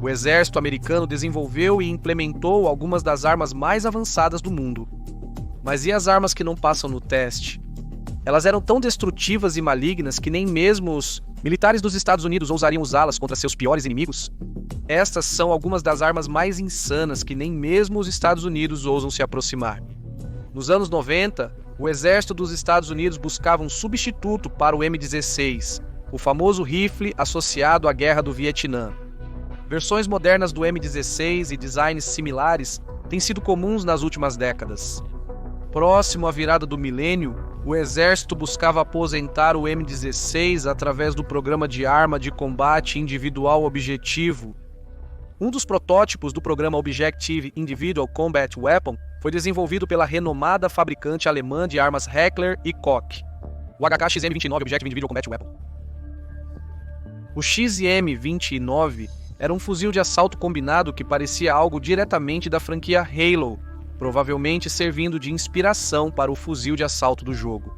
o exército americano desenvolveu e implementou algumas das armas mais avançadas do mundo. Mas e as armas que não passam no teste? Elas eram tão destrutivas e malignas que nem mesmo os militares dos Estados Unidos ousariam usá-las contra seus piores inimigos? Estas são algumas das armas mais insanas que nem mesmo os Estados Unidos ousam se aproximar. Nos anos 90, o exército dos Estados Unidos buscava um substituto para o M16, o famoso rifle associado à Guerra do Vietnã. Versões modernas do M16 e designs similares têm sido comuns nas últimas décadas. Próximo à virada do milênio, o exército buscava aposentar o M16 através do programa de arma de combate individual objetivo. Um dos protótipos do programa Objective Individual Combat Weapon foi desenvolvido pela renomada fabricante alemã de armas Heckler & Koch, o HK-XM29 Objective Individual Combat Weapon. O XM29 era um fuzil de assalto combinado que parecia algo diretamente da franquia Halo, provavelmente servindo de inspiração para o fuzil de assalto do jogo.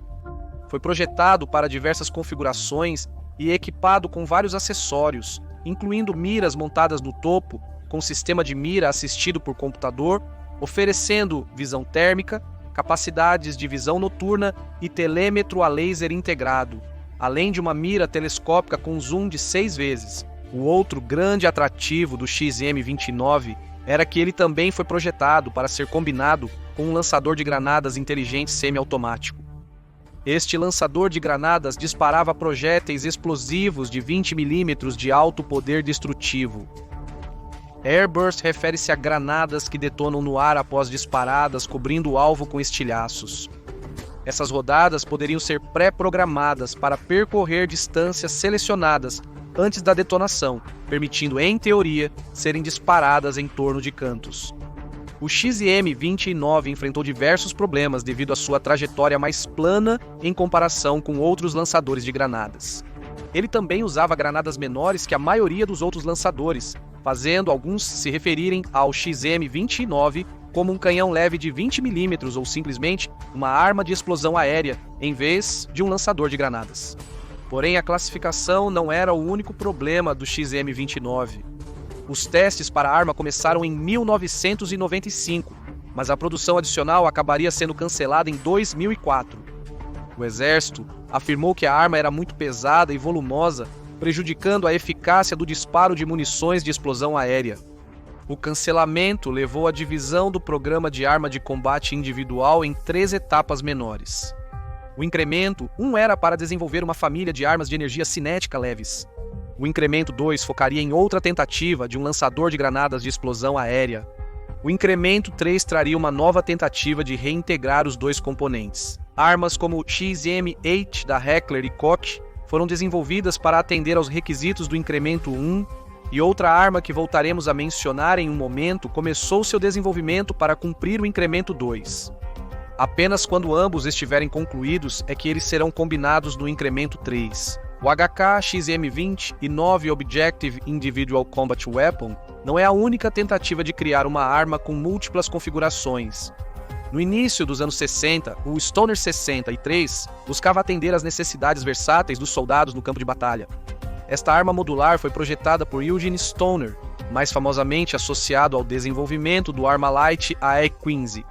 Foi projetado para diversas configurações e equipado com vários acessórios, incluindo miras montadas no topo, com sistema de mira assistido por computador, oferecendo visão térmica, capacidades de visão noturna e telêmetro a laser integrado, além de uma mira telescópica com zoom de 6 vezes. O outro grande atrativo do XM29 era que ele também foi projetado para ser combinado com um lançador de granadas inteligente semiautomático. Este lançador de granadas disparava projéteis explosivos de 20 mm de alto poder destrutivo. Airburst refere-se a granadas que detonam no ar após disparadas, cobrindo o alvo com estilhaços. Essas rodadas poderiam ser pré-programadas para percorrer distâncias selecionadas antes da detonação, permitindo, em teoria, serem disparadas em torno de cantos. O XM29 enfrentou diversos problemas devido à sua trajetória mais plana em comparação com outros lançadores de granadas. Ele também usava granadas menores que a maioria dos outros lançadores, fazendo alguns se referirem ao XM29 como um canhão leve de 20 mm ou simplesmente uma arma de explosão aérea, em vez de um lançador de granadas. Porém, a classificação não era o único problema do XM29. Os testes para a arma começaram em 1995, mas a produção adicional acabaria sendo cancelada em 2004. O exército afirmou que a arma era muito pesada e volumosa, prejudicando a eficácia do disparo de munições de explosão aérea. O cancelamento levou à divisão do programa de arma de combate individual em 3 etapas menores. O incremento 1 era para desenvolver uma família de armas de energia cinética leves. O incremento 2 focaria em outra tentativa de um lançador de granadas de explosão aérea. O incremento 3 traria uma nova tentativa de reintegrar os 2 componentes. Armas como o XM8 da Heckler & Koch foram desenvolvidas para atender aos requisitos do incremento 1, e outra arma que voltaremos a mencionar em um momento começou seu desenvolvimento para cumprir o incremento 2. Apenas quando ambos estiverem concluídos é que eles serão combinados no incremento 3. O HK-XM29 Objective Individual Combat Weapon não é a única tentativa de criar uma arma com múltiplas configurações. No início dos anos 60, o Stoner 63 buscava atender às necessidades versáteis dos soldados no campo de batalha. Esta arma modular foi projetada por Eugene Stoner, mais famosamente associado ao desenvolvimento do Armalite AE-15.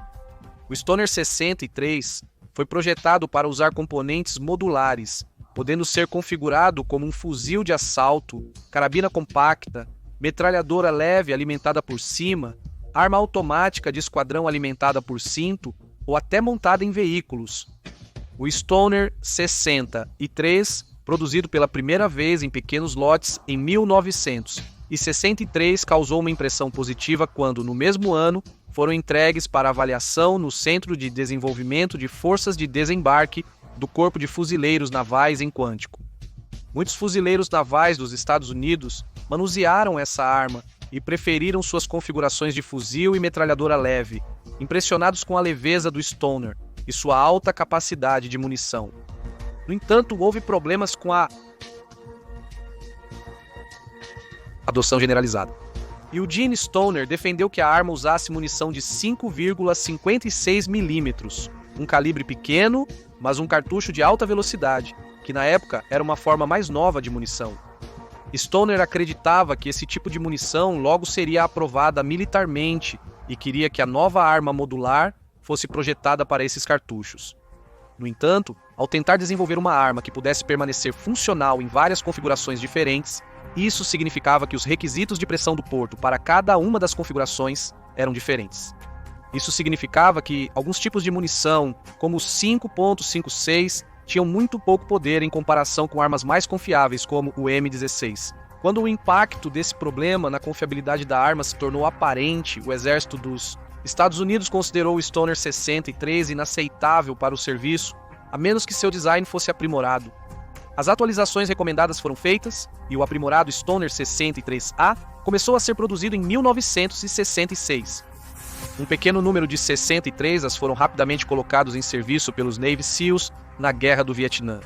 O Stoner 63 foi projetado para usar componentes modulares, podendo ser configurado como um fuzil de assalto, carabina compacta, metralhadora leve alimentada por cima, arma automática de esquadrão alimentada por cinto ou até montada em veículos. O Stoner 63, produzido pela primeira vez em pequenos lotes em 1963, causou uma impressão positiva quando, no mesmo ano, foram entregues para avaliação no Centro de Desenvolvimento de Forças de Desembarque do Corpo de Fuzileiros Navais em Quantico. Muitos fuzileiros navais dos Estados Unidos manusearam essa arma e preferiram suas configurações de fuzil e metralhadora leve, impressionados com a leveza do Stoner e sua alta capacidade de munição. No entanto, houve problemas com a adoção generalizada. Eugene Stoner defendeu que a arma usasse munição de 5,56 mm, um calibre pequeno, mas um cartucho de alta velocidade, que na época era uma forma mais nova de munição. Stoner acreditava que esse tipo de munição logo seria aprovada militarmente e queria que a nova arma modular fosse projetada para esses cartuchos. No entanto, ao tentar desenvolver uma arma que pudesse permanecer funcional em várias configurações diferentes, isso significava que os requisitos de pressão do porto para cada uma das configurações eram diferentes. Isso significava que alguns tipos de munição, como o 5.56, tinham muito pouco poder em comparação com armas mais confiáveis, como o M16. Quando o impacto desse problema na confiabilidade da arma se tornou aparente, o exército dos Estados Unidos considerou o Stoner 63 inaceitável para o serviço, a menos que seu design fosse aprimorado. As atualizações recomendadas foram feitas e o aprimorado Stoner 63A começou a ser produzido em 1966. Um pequeno número de 63as foram rapidamente colocados em serviço pelos Navy SEALs na Guerra do Vietnã.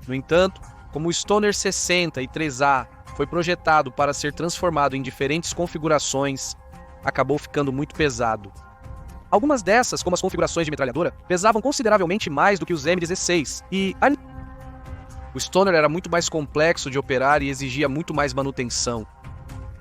No entanto, como o Stoner 63A foi projetado para ser transformado em diferentes configurações, acabou ficando muito pesado. Algumas dessas, como as configurações de metralhadora, pesavam consideravelmente mais do que os M16 e o Stoner era muito mais complexo de operar e exigia muito mais manutenção.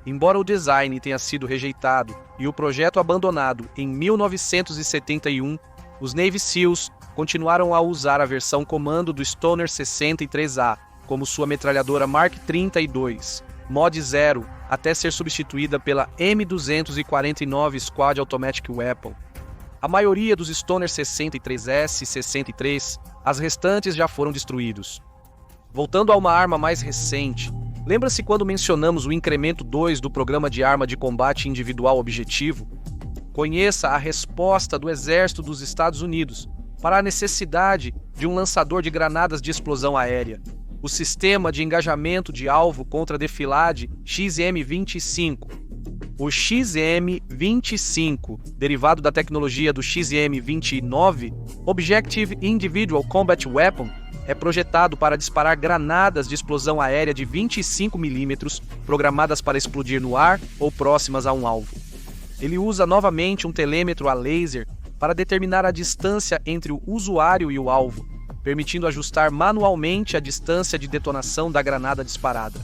Embora o design tenha sido rejeitado e o projeto abandonado em 1971, os Navy SEALs continuaram a usar a versão comando do Stoner 63A como sua metralhadora Mark 32, Mod 0, até ser substituída pela M249 Squad Automatic Weapon. A maioria dos Stoner 63S e 63, as restantes já foram destruídos. Voltando a uma arma mais recente, lembra-se quando mencionamos o incremento 2 do programa de arma de combate individual objetivo? Conheça a resposta do Exército dos Estados Unidos para a necessidade de um lançador de granadas de explosão aérea. O Sistema de Engajamento de Alvo contra Defilade XM-25. O XM-25, derivado da tecnologia do XM-29, Objective Individual Combat Weapon, é projetado para disparar granadas de explosão aérea de 25 mm, programadas para explodir no ar ou próximas a um alvo. Ele usa novamente um telêmetro a laser para determinar a distância entre o usuário e o alvo, permitindo ajustar manualmente a distância de detonação da granada disparada.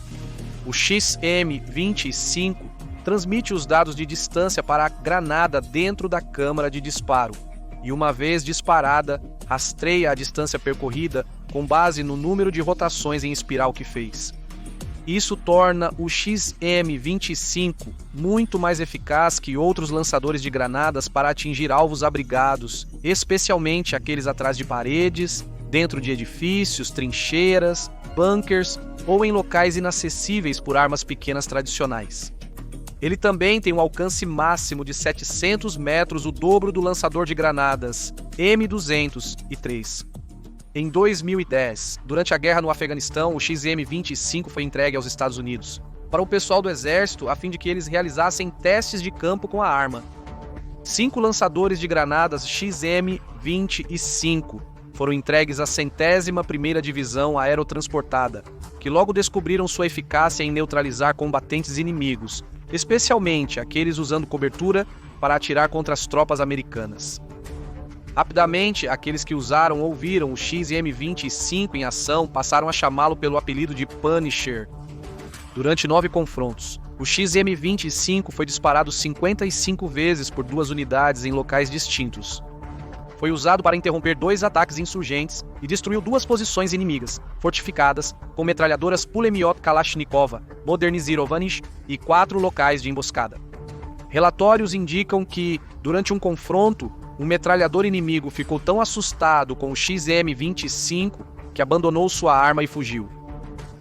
O XM-25 transmite os dados de distância para a granada dentro da câmara de disparo e, uma vez disparada, rastreia a distância percorrida com base no número de rotações em espiral que fez. Isso torna o XM-25 muito mais eficaz que outros lançadores de granadas para atingir alvos abrigados, especialmente aqueles atrás de paredes, dentro de edifícios, trincheiras, bunkers ou em locais inacessíveis por armas pequenas tradicionais. Ele também tem um alcance máximo de 700 metros, o dobro do lançador de granadas M203. Em 2010, durante a guerra no Afeganistão, o XM-25 foi entregue aos Estados Unidos para o pessoal do exército a fim de que eles realizassem testes de campo com a arma. 5 lançadores de granadas XM-25 foram entregues à 101ª Divisão Aerotransportada, que logo descobriram sua eficácia em neutralizar combatentes inimigos, especialmente aqueles usando cobertura para atirar contra as tropas americanas. Rapidamente, aqueles que usaram ou viram o XM-25 em ação passaram a chamá-lo pelo apelido de Punisher. Durante 9 confrontos, o XM-25 foi disparado 55 vezes por 2 unidades em locais distintos. Foi usado para interromper 2 ataques insurgentes e destruiu 2 posições inimigas, fortificadas, com metralhadoras Pulemyot Kalashnikova, Modernizirovanich e 4 locais de emboscada. Relatórios indicam que, durante um confronto, um metralhador inimigo ficou tão assustado com o XM-25 que abandonou sua arma e fugiu.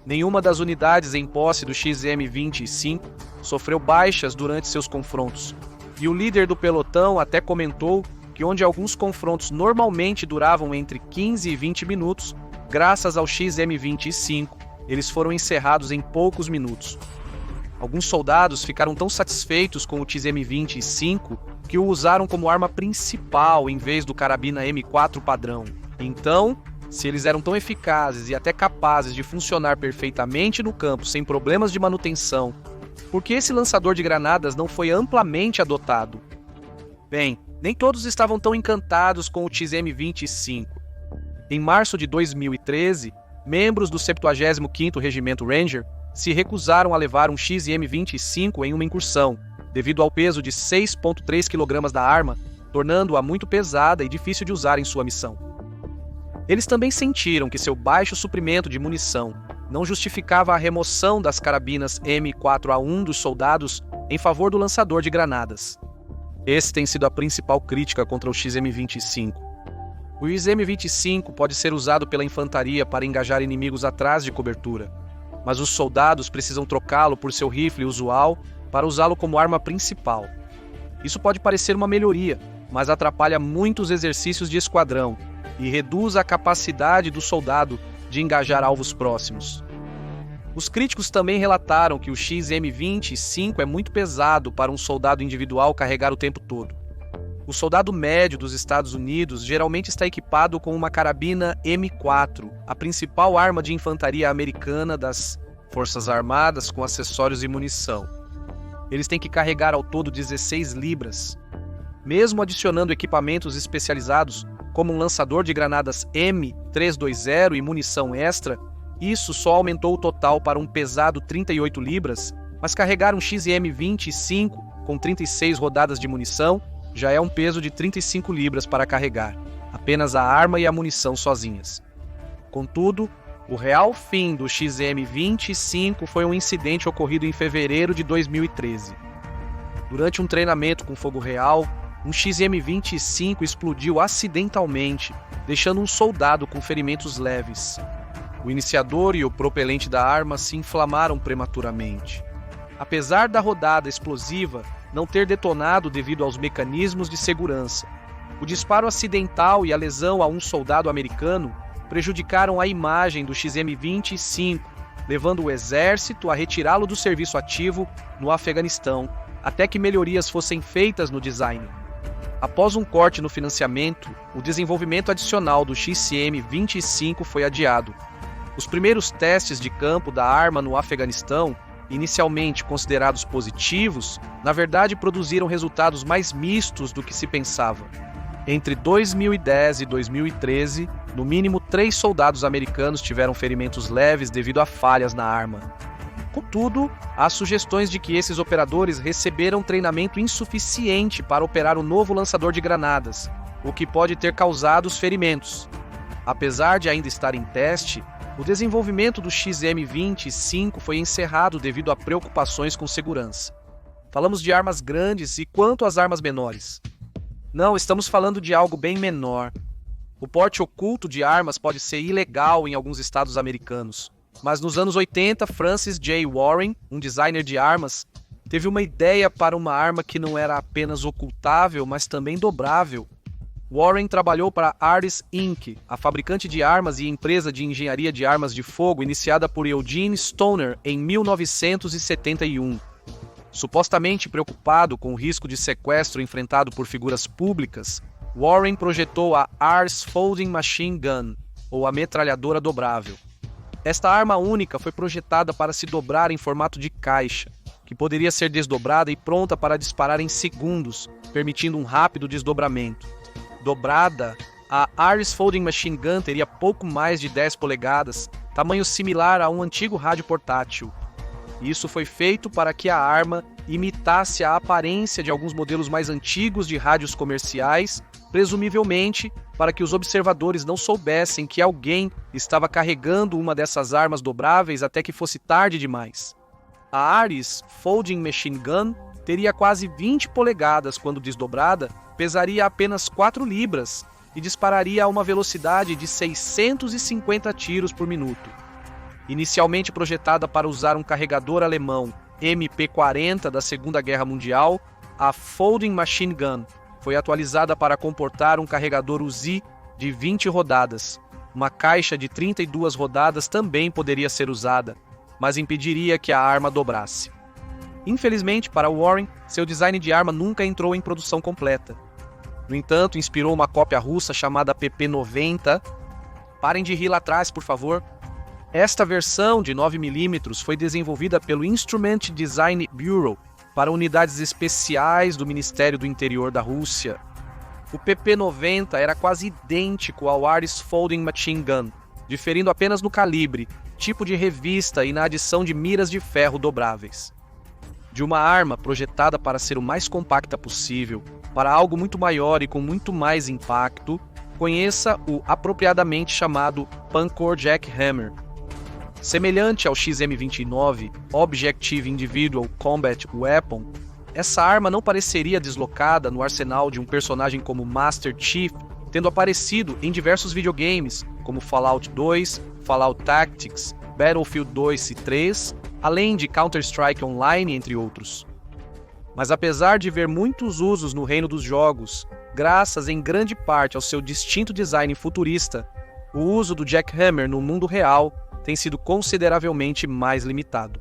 Nenhuma das unidades em posse do XM-25 sofreu baixas durante seus confrontos, e o líder do pelotão até comentou que onde alguns confrontos normalmente duravam entre 15 e 20 minutos, graças ao XM-25, eles foram encerrados em poucos minutos. Alguns soldados ficaram tão satisfeitos com o XM-25 que o usaram como arma principal em vez do carabina M4 padrão. Então, se eles eram tão eficazes e até capazes de funcionar perfeitamente no campo sem problemas de manutenção, por que esse lançador de granadas não foi amplamente adotado? Bem, nem todos estavam tão encantados com o XM-25. Em março de 2013, membros do 75º Regimento Ranger se recusaram a levar um XM-25 em uma incursão, devido ao peso de 6,3 kg da arma, tornando-a muito pesada e difícil de usar em sua missão. Eles também sentiram que seu baixo suprimento de munição não justificava a remoção das carabinas M4A1 dos soldados em favor do lançador de granadas. Esse tem sido a principal crítica contra o XM-25. O XM-25 pode ser usado pela infantaria para engajar inimigos atrás de cobertura, mas os soldados precisam trocá-lo por seu rifle usual para usá-lo como arma principal. Isso pode parecer uma melhoria, mas atrapalha muitos exercícios de esquadrão e reduz a capacidade do soldado de engajar alvos próximos. Os críticos também relataram que o XM-25 é muito pesado para um soldado individual carregar o tempo todo. O soldado médio dos Estados Unidos geralmente está equipado com uma carabina M4, a principal arma de infantaria americana das Forças Armadas com acessórios e munição. Eles têm que carregar ao todo 16 libras. Mesmo adicionando equipamentos especializados, como um lançador de granadas M320 e munição extra, isso só aumentou o total para um pesado 38 libras, mas carregar um XM-25 com 36 rodadas de munição já é um peso de 35 libras para carregar, apenas a arma e a munição sozinhas. Contudo, o real fim do XM-25 foi um incidente ocorrido em fevereiro de 2013. Durante um treinamento com fogo real, um XM-25 explodiu acidentalmente, deixando um soldado com ferimentos leves. O iniciador e o propelente da arma se inflamaram prematuramente. Apesar da rodada explosiva não ter detonado devido aos mecanismos de segurança, o disparo acidental e a lesão a um soldado americano prejudicaram a imagem do XM-25, levando o exército a retirá-lo do serviço ativo no Afeganistão, até que melhorias fossem feitas no design. Após um corte no financiamento, o desenvolvimento adicional do XM-25 foi adiado. Os primeiros testes de campo da arma no Afeganistão, inicialmente considerados positivos, na verdade produziram resultados mais mistos do que se pensava. Entre 2010 e 2013, no mínimo 3 soldados americanos tiveram ferimentos leves devido a falhas na arma. Contudo, há sugestões de que esses operadores receberam treinamento insuficiente para operar o novo lançador de granadas, o que pode ter causado os ferimentos. Apesar de ainda estar em teste, o desenvolvimento do XM-25 foi encerrado devido a preocupações com segurança. Falamos de armas grandes e quanto às armas menores? Não, estamos falando de algo bem menor. O porte oculto de armas pode ser ilegal em alguns estados americanos. Mas nos anos 80, Francis J. Warren, um designer de armas, teve uma ideia para uma arma que não era apenas ocultável, mas também dobrável. Warren trabalhou para Artis Inc., a fabricante de armas e empresa de engenharia de armas de fogo iniciada por Eugene Stoner em 1971. Supostamente preocupado com o risco de sequestro enfrentado por figuras públicas, Warren projetou a Ars Folding Machine Gun, ou a metralhadora dobrável. Esta arma única foi projetada para se dobrar em formato de caixa, que poderia ser desdobrada e pronta para disparar em segundos, permitindo um rápido desdobramento. Dobrada, a Ars Folding Machine Gun teria pouco mais de 10 polegadas, tamanho similar a um antigo rádio portátil. Isso foi feito para que a arma imitasse a aparência de alguns modelos mais antigos de rádios comerciais, presumivelmente para que os observadores não soubessem que alguém estava carregando uma dessas armas dobráveis até que fosse tarde demais. A Ars Folding Machine Gun teria quase 20 polegadas quando desdobrada, pesaria apenas 4 libras e dispararia a uma velocidade de 650 tiros por minuto. Inicialmente projetada para usar um carregador alemão MP-40 da Segunda Guerra Mundial, a Folding Machine Gun foi atualizada para comportar um carregador Uzi de 20 rodadas. Uma caixa de 32 rodadas também poderia ser usada, mas impediria que a arma dobrasse. Infelizmente para Warren, seu design de arma nunca entrou em produção completa. No entanto, inspirou uma cópia russa chamada PP-90. Parem de rir lá atrás, por favor. Esta versão de 9mm foi desenvolvida pelo Instrument Design Bureau para unidades especiais do Ministério do Interior da Rússia. O PP-90 era quase idêntico ao Ars Folding Machine Gun, diferindo apenas no calibre, tipo de revista e na adição de miras de ferro dobráveis. De uma arma projetada para ser o mais compacta possível, para algo muito maior e com muito mais impacto, conheça o apropriadamente chamado Pancor Jackhammer. Semelhante ao XM29, Objective Individual Combat Weapon, essa arma não pareceria deslocada no arsenal de um personagem como Master Chief, tendo aparecido em diversos videogames, como Fallout 2, Fallout Tactics, Battlefield 2 e 3, além de Counter-Strike Online, entre outros. Mas apesar de ver muitos usos no reino dos jogos, graças em grande parte ao seu distinto design futurista, o uso do Jackhammer no mundo real tem sido consideravelmente mais limitado.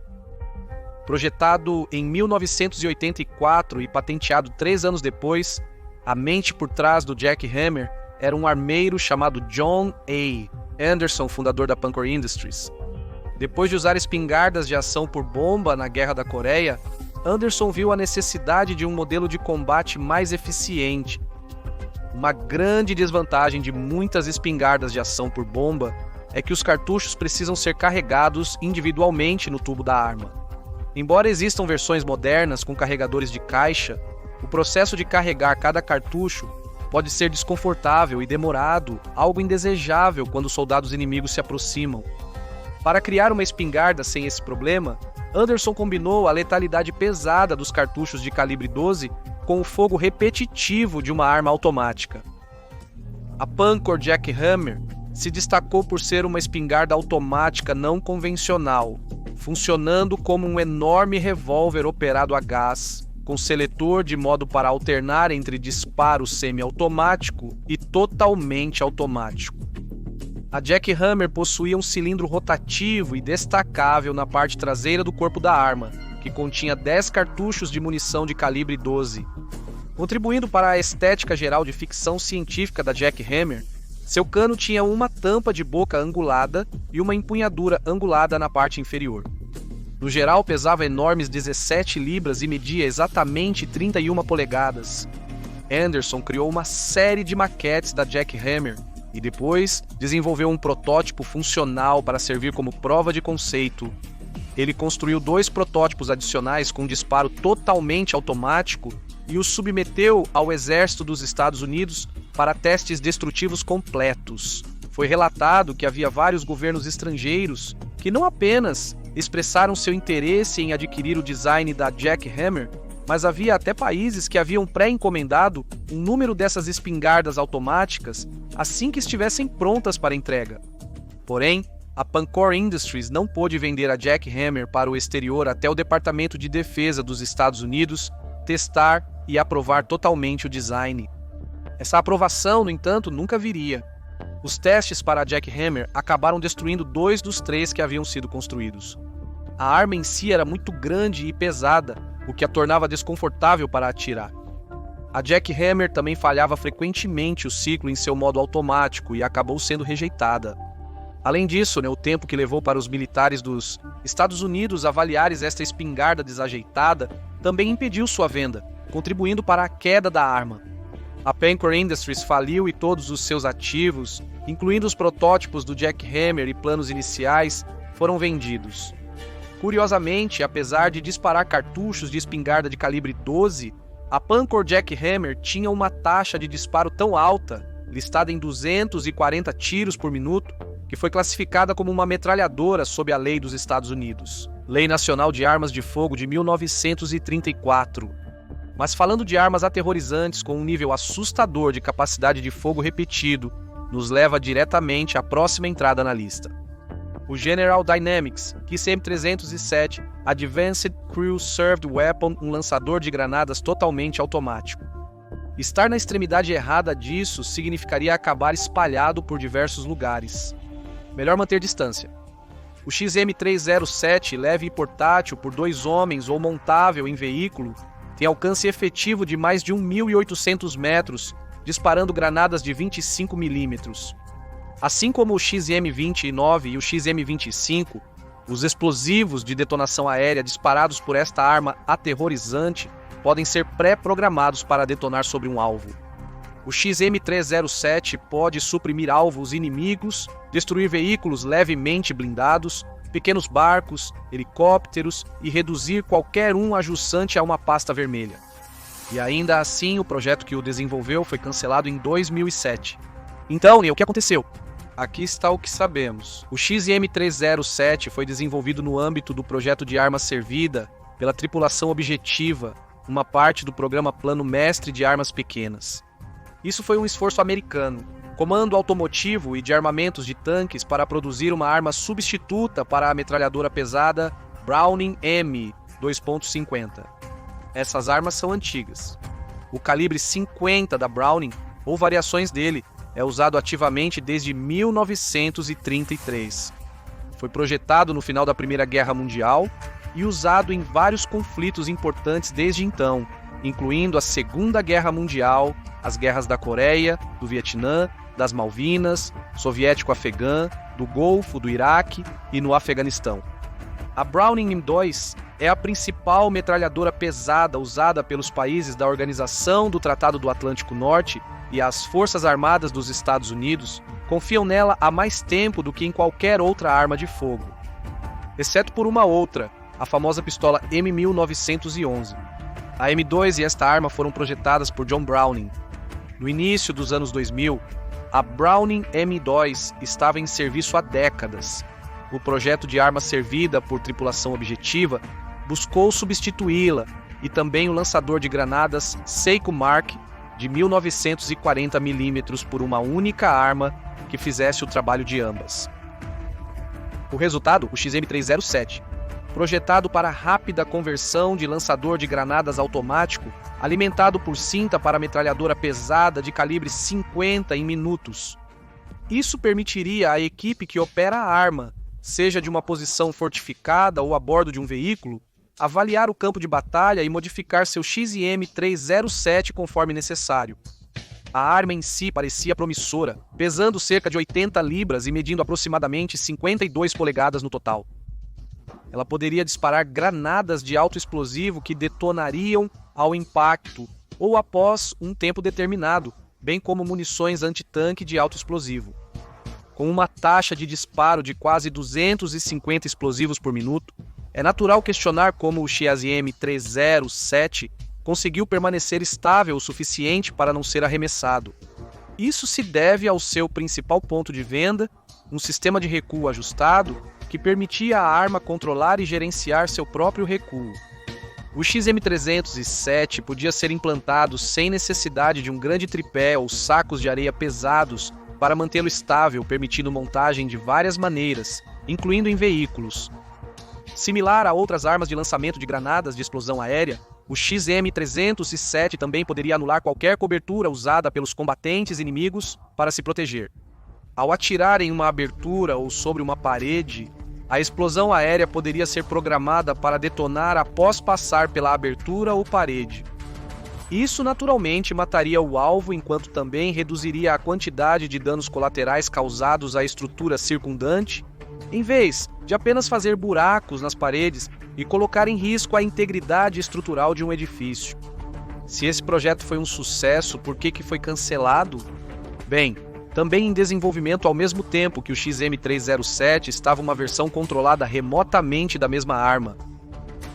Projetado em 1984 e patenteado 3 anos depois, a mente por trás do Jackhammer era um armeiro chamado John A. Anderson, fundador da Pancor Industries. Depois de usar espingardas de ação por bomba na Guerra da Coreia, Anderson viu a necessidade de um modelo de combate mais eficiente. Uma grande desvantagem de muitas espingardas de ação por bomba é que os cartuchos precisam ser carregados individualmente no tubo da arma. Embora existam versões modernas com carregadores de caixa, o processo de carregar cada cartucho pode ser desconfortável e demorado, algo indesejável quando soldados inimigos se aproximam. Para criar uma espingarda sem esse problema, Anderson combinou a letalidade pesada dos cartuchos de calibre 12 com o fogo repetitivo de uma arma automática. A Pancor Jackhammer se destacou por ser uma espingarda automática não convencional, funcionando como um enorme revólver operado a gás, com seletor de modo para alternar entre disparo semiautomático e totalmente automático. A Jackhammer possuía um cilindro rotativo e destacável na parte traseira do corpo da arma, que continha 10 cartuchos de munição de calibre 12. Contribuindo para a estética geral de ficção científica da Jackhammer, seu cano tinha uma tampa de boca angulada e uma empunhadura angulada na parte inferior. No geral, pesava enormes 17 libras e media exatamente 31 polegadas. Anderson criou uma série de maquetes da Jackhammer e depois desenvolveu um protótipo funcional para servir como prova de conceito. Ele construiu 2 protótipos adicionais com disparo totalmente automático e os submeteu ao exército dos Estados Unidos para testes destrutivos completos. Foi relatado que havia vários governos estrangeiros que não apenas expressaram seu interesse em adquirir o design da Jackhammer, mas havia até países que haviam pré-encomendado um número dessas espingardas automáticas assim que estivessem prontas para entrega. Porém, a Pancor Industries não pôde vender a Jackhammer para o exterior até o Departamento de Defesa dos Estados Unidos testar e aprovar totalmente o design. Essa aprovação, no entanto, nunca viria. Os testes para a Jackhammer acabaram destruindo 2 dos 3 que haviam sido construídos. A arma em si era muito grande e pesada, o que a tornava desconfortável para atirar. A Jackhammer também falhava frequentemente o ciclo em seu modo automático e acabou sendo rejeitada. Além disso, o tempo que levou para os militares dos Estados Unidos avaliarem esta espingarda desajeitada também impediu sua venda, contribuindo para a queda da arma. A Pancor Industries faliu e todos os seus ativos, incluindo os protótipos do Jackhammer e planos iniciais, foram vendidos. Curiosamente, apesar de disparar cartuchos de espingarda de calibre 12, a Pancor Jackhammer tinha uma taxa de disparo tão alta, listada em 240 tiros por minuto, que foi classificada como uma metralhadora sob a lei dos Estados Unidos, Lei Nacional de Armas de Fogo de 1934. Mas falando de armas aterrorizantes com um nível assustador de capacidade de fogo repetido, nos leva diretamente à próxima entrada na lista. O General Dynamics QCM-307 Advanced Crew Served Weapon, um lançador de granadas totalmente automático. Estar na extremidade errada disso significaria acabar espalhado por diversos lugares. Melhor manter distância. O XM-307, leve e portátil por 2 homens ou montável em veículo, tem alcance efetivo de mais de 1.800 metros, disparando granadas de 25 milímetros. Assim como o XM-29 e o XM-25, os explosivos de detonação aérea disparados por esta arma aterrorizante podem ser pré-programados para detonar sobre um alvo. O XM-307 pode suprimir alvos inimigos, destruir veículos levemente blindados pequenos barcos, helicópteros e reduzir qualquer um ajussante a uma pasta vermelha. E ainda assim, o projeto que o desenvolveu foi cancelado em 2007. Então, Neil, o que aconteceu? Aqui está o que sabemos. O XM-307 foi desenvolvido no âmbito do projeto de arma servida pela Tripulação Objetiva, uma parte do programa Plano Mestre de Armas Pequenas. Isso foi um esforço americano, comando automotivo e de armamentos de tanques para produzir uma arma substituta para a metralhadora pesada Browning M2.50. Essas armas são antigas. O calibre 50 da Browning, ou variações dele, é usado ativamente desde 1933. Foi projetado no final da Primeira Guerra Mundial e usado em vários conflitos importantes desde então, incluindo a Segunda Guerra Mundial, as guerras da Coreia, do Vietnã, das Malvinas, soviético-afegã, do Golfo, do Iraque e no Afeganistão. A Browning M2 é a principal metralhadora pesada usada pelos países da Organização do Tratado do Atlântico Norte, e as Forças Armadas dos Estados Unidos confiam nela há mais tempo do que em qualquer outra arma de fogo. Exceto por uma outra, a famosa pistola M1911. A M2 e esta arma foram projetadas por John Browning. No início dos anos 2000, a Browning M2 estava em serviço há décadas. O projeto de arma servida por Tripulação Objetiva buscou substituí-la, e também o lançador de granadas Seiko Mark de 1940 mm por uma única arma que fizesse o trabalho de ambas. O resultado, o XM-307, projetado para rápida conversão de lançador de granadas automático, alimentado por cinta para metralhadora pesada de calibre 50 em minutos. Isso permitiria à equipe que opera a arma, seja de uma posição fortificada ou a bordo de um veículo, avaliar o campo de batalha e modificar seu XM-307 conforme necessário. A arma em si parecia promissora, pesando cerca de 80 libras e medindo aproximadamente 52 polegadas no total. Ela poderia disparar granadas de alto explosivo que detonariam ao impacto ou após um tempo determinado, bem como munições antitanque de alto explosivo. Com uma taxa de disparo de quase 250 explosivos por minuto, é natural questionar como o XM-307 conseguiu permanecer estável o suficiente para não ser arremessado. Isso se deve ao seu principal ponto de venda, um sistema de recuo ajustado que permitia à arma controlar e gerenciar seu próprio recuo. O XM-307 podia ser implantado sem necessidade de um grande tripé ou sacos de areia pesados para mantê-lo estável, permitindo montagem de várias maneiras, incluindo em veículos. Similar a outras armas de lançamento de granadas de explosão aérea, o XM-307 também poderia anular qualquer cobertura usada pelos combatentes inimigos para se proteger. Ao atirar em uma abertura ou sobre uma parede, a explosão aérea poderia ser programada para detonar após passar pela abertura ou parede. Isso naturalmente mataria o alvo, enquanto também reduziria a quantidade de danos colaterais causados à estrutura circundante, em vez de apenas fazer buracos nas paredes e colocar em risco a integridade estrutural de um edifício. Se esse projeto foi um sucesso, por que foi cancelado? Bem, também em desenvolvimento ao mesmo tempo que o XM-307 estava uma versão controlada remotamente da mesma arma.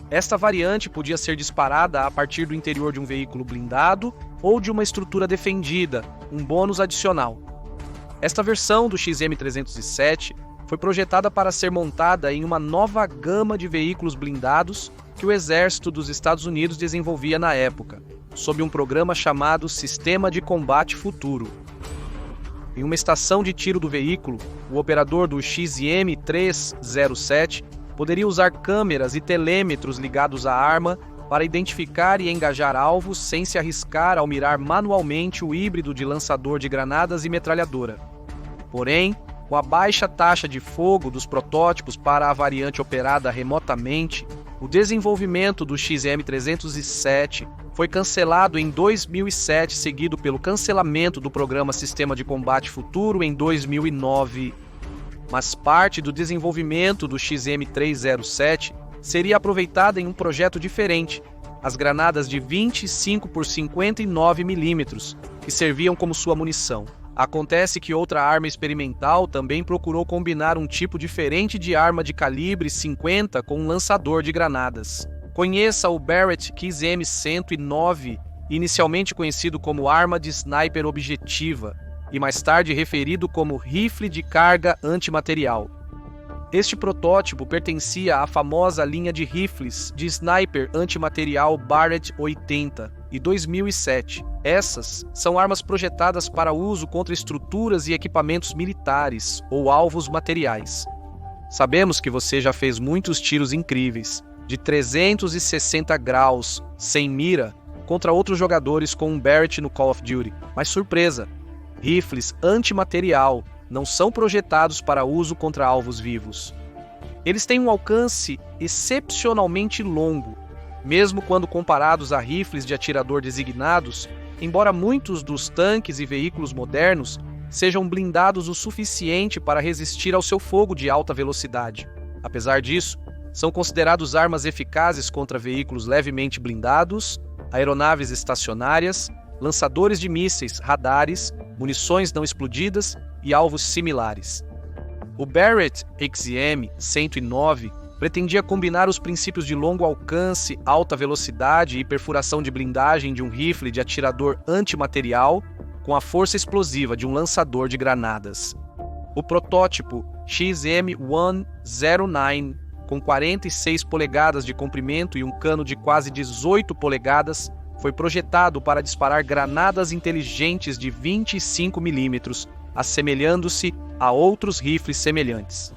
Esta variante podia ser disparada a partir do interior de um veículo blindado ou de uma estrutura defendida, um bônus adicional. Esta versão do XM-307 foi projetada para ser montada em uma nova gama de veículos blindados que o Exército dos Estados Unidos desenvolvia na época, sob um programa chamado Sistema de Combate Futuro. Em uma estação de tiro do veículo, o operador do XM-307 poderia usar câmeras e telêmetros ligados à arma para identificar e engajar alvos sem se arriscar ao mirar manualmente o híbrido de lançador de granadas e metralhadora. Porém, com a baixa taxa de fogo dos protótipos para a variante operada remotamente, o desenvolvimento do XM-307 foi cancelado em 2007, seguido pelo cancelamento do programa Sistema de Combate Futuro em 2009. Mas parte do desenvolvimento do XM-307 seria aproveitada em um projeto diferente, as granadas de 25 por 59 mm, que serviam como sua munição. Acontece que outra arma experimental também procurou combinar um tipo diferente de arma de calibre 50 com um lançador de granadas. Conheça o Barrett XM-109, inicialmente conhecido como arma de sniper objetiva e mais tarde referido como rifle de carga antimaterial. Este protótipo pertencia à famosa linha de rifles de sniper antimaterial Barrett 80 e 2007. Essas são armas projetadas para uso contra estruturas e equipamentos militares ou alvos materiais. Sabemos que você já fez muitos tiros incríveis, de 360 graus, sem mira, contra outros jogadores com um Barrett no Call of Duty. Mas surpresa! Rifles antimaterial não são projetados para uso contra alvos vivos. Eles têm um alcance excepcionalmente longo, mesmo quando comparados a rifles de atirador designados, embora muitos dos tanques e veículos modernos sejam blindados o suficiente para resistir ao seu fogo de alta velocidade. Apesar disso, são considerados armas eficazes contra veículos levemente blindados, aeronaves estacionárias, lançadores de mísseis, radares, munições não explodidas e alvos similares. O Barrett XM-109 pretendia combinar os princípios de longo alcance, alta velocidade e perfuração de blindagem de um rifle de atirador antimaterial com a força explosiva de um lançador de granadas. O protótipo XM-109, com 46 polegadas de comprimento e um cano de quase 18 polegadas, foi projetado para disparar granadas inteligentes de 25 mm, assemelhando-se a outros rifles semelhantes.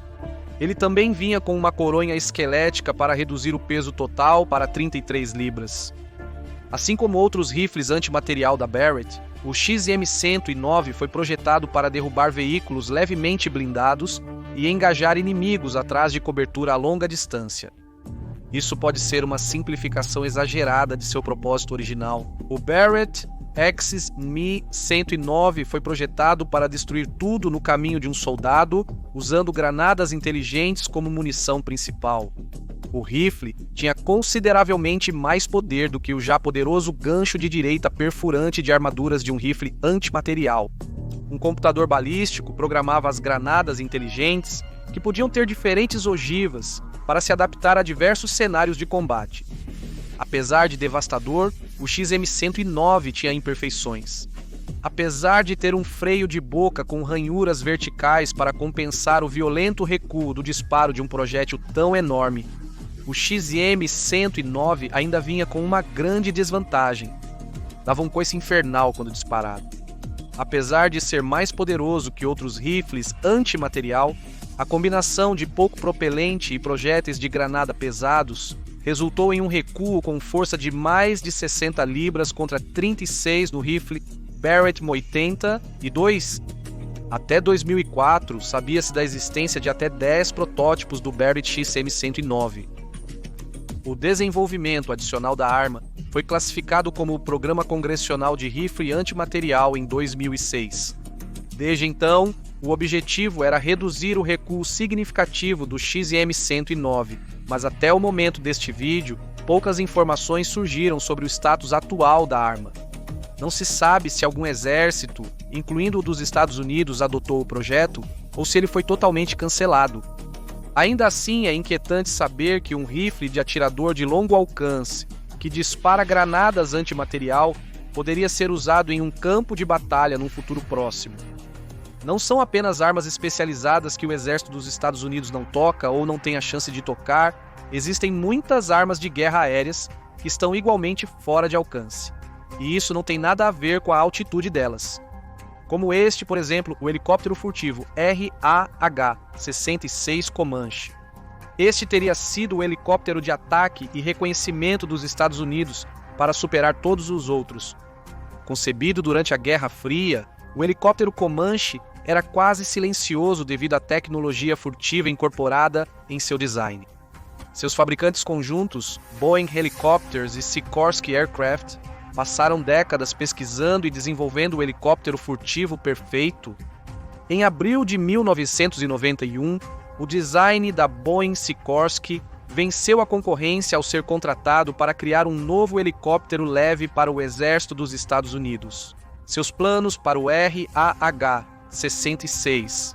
Ele também vinha com uma coronha esquelética para reduzir o peso total para 33 libras. Assim como outros rifles antimaterial da Barrett, o XM-109 foi projetado para derrubar veículos levemente blindados e engajar inimigos atrás de cobertura a longa distância. Isso pode ser uma simplificação exagerada de seu propósito original. O Barrett XM-109 foi projetado para destruir tudo no caminho de um soldado, usando granadas inteligentes como munição principal. O rifle tinha consideravelmente mais poder do que o já poderoso gancho de direita perfurante de armaduras de um rifle antimaterial. Um computador balístico programava as granadas inteligentes, que podiam ter diferentes ogivas, para se adaptar a diversos cenários de combate. Apesar de devastador, o XM-109 tinha imperfeições. Apesar de ter um freio de boca com ranhuras verticais para compensar o violento recuo do disparo de um projétil tão enorme, o XM-109 ainda vinha com uma grande desvantagem. Dava um coice infernal quando disparado. Apesar de ser mais poderoso que outros rifles antimaterial, a combinação de pouco propelente e projéteis de granada pesados resultou em um recuo com força de mais de 60 libras contra 36 no rifle Barrett 80 e 2. Até 2004, sabia-se da existência de até 10 protótipos do Barrett XM-109. O desenvolvimento adicional da arma foi classificado como o Programa Congressional de Rifle Antimaterial em 2006. Desde então, o objetivo era reduzir o recuo significativo do XM-109, mas até o momento deste vídeo, poucas informações surgiram sobre o status atual da arma. Não se sabe se algum exército, incluindo o dos Estados Unidos, adotou o projeto ou se ele foi totalmente cancelado. Ainda assim, é inquietante saber que um rifle de atirador de longo alcance, que dispara granadas antimaterial, poderia ser usado em um campo de batalha num futuro próximo. Não são apenas armas especializadas que o exército dos Estados Unidos não toca ou não tem a chance de tocar, existem muitas armas de guerra aéreas que estão igualmente fora de alcance. E isso não tem nada a ver com a altitude delas. Como este, por exemplo, o helicóptero furtivo RAH-66 Comanche. Este teria sido o helicóptero de ataque e reconhecimento dos Estados Unidos para superar todos os outros. Concebido durante a Guerra Fria, o helicóptero Comanche era quase silencioso devido à tecnologia furtiva incorporada em seu design. Seus fabricantes conjuntos, Boeing Helicopters e Sikorsky Aircraft, passaram décadas pesquisando e desenvolvendo o helicóptero furtivo perfeito. Em abril de 1991, o design da Boeing Sikorsky venceu a concorrência ao ser contratado para criar um novo helicóptero leve para o exército dos Estados Unidos. seus planos para o RAH-66.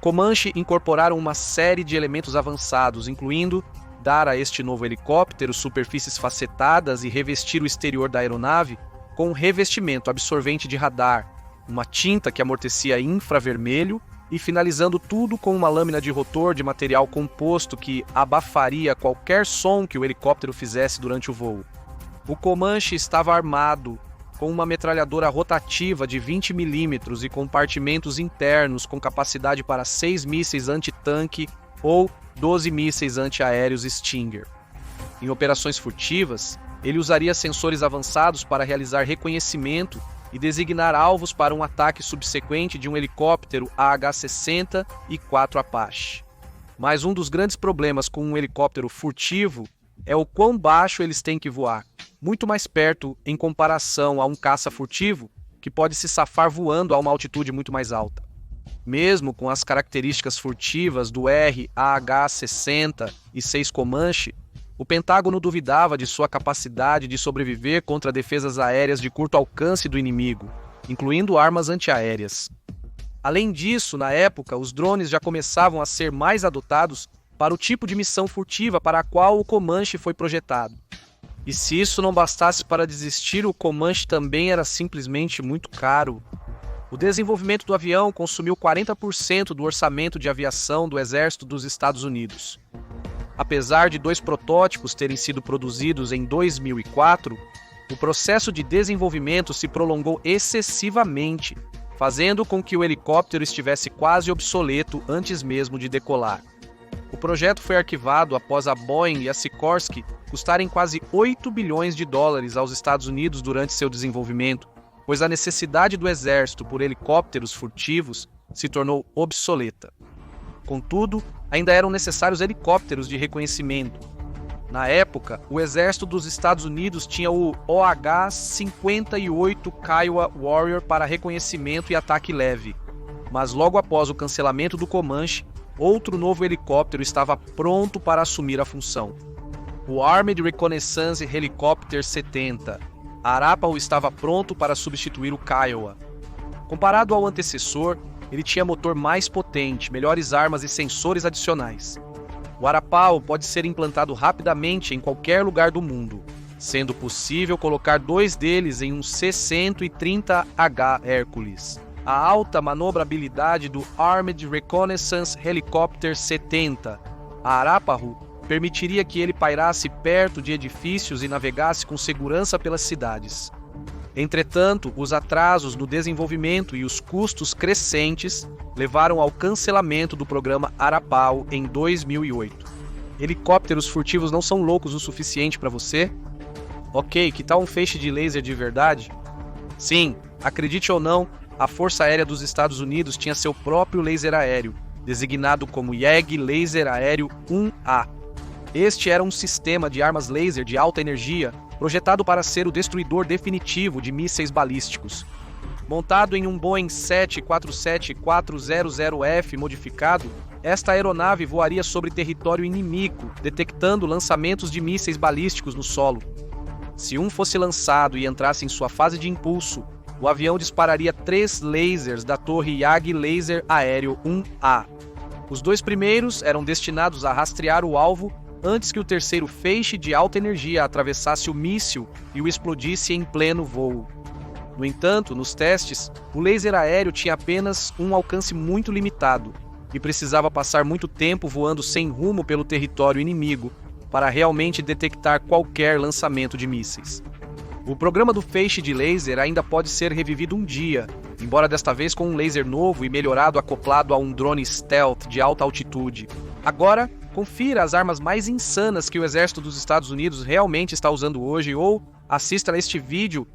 Comanche incorporaram uma série de elementos avançados, incluindo dar a este novo helicóptero superfícies facetadas e revestir o exterior da aeronave com um revestimento absorvente de radar, uma tinta que amortecia infravermelho e finalizando tudo com uma lâmina de rotor de material composto que abafaria qualquer som que o helicóptero fizesse durante o voo. O Comanche estava armado com uma metralhadora rotativa de 20 mm e compartimentos internos com capacidade para 6 mísseis anti-tanque ou 12 mísseis antiaéreos Stinger. Em operações furtivas, ele usaria sensores avançados para realizar reconhecimento e designar alvos para um ataque subsequente de um helicóptero AH-60 e 4 Apache. Mas um dos grandes problemas com um helicóptero furtivo é o quão baixo eles têm que voar, muito mais perto em comparação a um caça furtivo que pode se safar voando a uma altitude muito mais alta. Mesmo com as características furtivas do RAH-60 e 6 Comanche, o Pentágono duvidava de sua capacidade de sobreviver contra defesas aéreas de curto alcance do inimigo, incluindo armas antiaéreas. Além disso, na época, os drones já começavam a ser mais adotados para o tipo de missão furtiva para a qual o Comanche foi projetado. E se isso não bastasse para desistir, o Comanche também era simplesmente muito caro. O desenvolvimento do avião consumiu 40% do orçamento de aviação do Exército dos Estados Unidos. Apesar de 2 protótipos terem sido produzidos em 2004, o processo de desenvolvimento se prolongou excessivamente, fazendo com que o helicóptero estivesse quase obsoleto antes mesmo de decolar. O projeto foi arquivado após a Boeing e a Sikorsky custarem quase 8 bilhões de dólares aos Estados Unidos durante seu desenvolvimento, pois a necessidade do exército por helicópteros furtivos se tornou obsoleta. Contudo, ainda eram necessários helicópteros de reconhecimento. Na época, o exército dos Estados Unidos tinha o OH-58 Kiowa Warrior para reconhecimento e ataque leve, mas logo após o cancelamento do Comanche, outro novo helicóptero estava pronto para assumir a função. O Armed Reconnaissance Helicopter 70. A Arapaho estava pronto para substituir o Kiowa. Comparado ao antecessor, ele tinha motor mais potente, melhores armas e sensores adicionais. O Arapaho pode ser implantado rapidamente em qualquer lugar do mundo, sendo possível colocar 2 deles em um C-130H Hercules. A alta manobrabilidade do Armed Reconnaissance Helicopter 70. A Arapaho permitiria que ele pairasse perto de edifícios e navegasse com segurança pelas cidades. Entretanto, os atrasos no desenvolvimento e os custos crescentes levaram ao cancelamento do programa Arapaho em 2008. Helicópteros furtivos não são loucos o suficiente para você? Ok, que tal um feixe de laser de verdade? Sim, acredite ou não, a Força Aérea dos Estados Unidos tinha seu próprio laser aéreo, designado como YAG Laser Aéreo 1A. Este era um sistema de armas laser de alta energia projetado para ser o destruidor definitivo de mísseis balísticos. Montado em um Boeing 747-400F modificado, esta aeronave voaria sobre território inimigo, detectando lançamentos de mísseis balísticos no solo. Se um fosse lançado e entrasse em sua fase de impulso, o avião dispararia 3 lasers da torre YAG Laser Aéreo 1A. Os 2 primeiros eram destinados a rastrear o alvo antes que o terceiro feixe de alta energia atravessasse o míssil e o explodisse em pleno voo. No entanto, nos testes, o laser aéreo tinha apenas um alcance muito limitado e precisava passar muito tempo voando sem rumo pelo território inimigo para realmente detectar qualquer lançamento de mísseis. O programa do feixe de laser ainda pode ser revivido um dia, embora desta vez com um laser novo e melhorado acoplado a um drone stealth de alta altitude. Agora, confira as armas mais insanas que o exército dos Estados Unidos realmente está usando hoje ou assista a este vídeo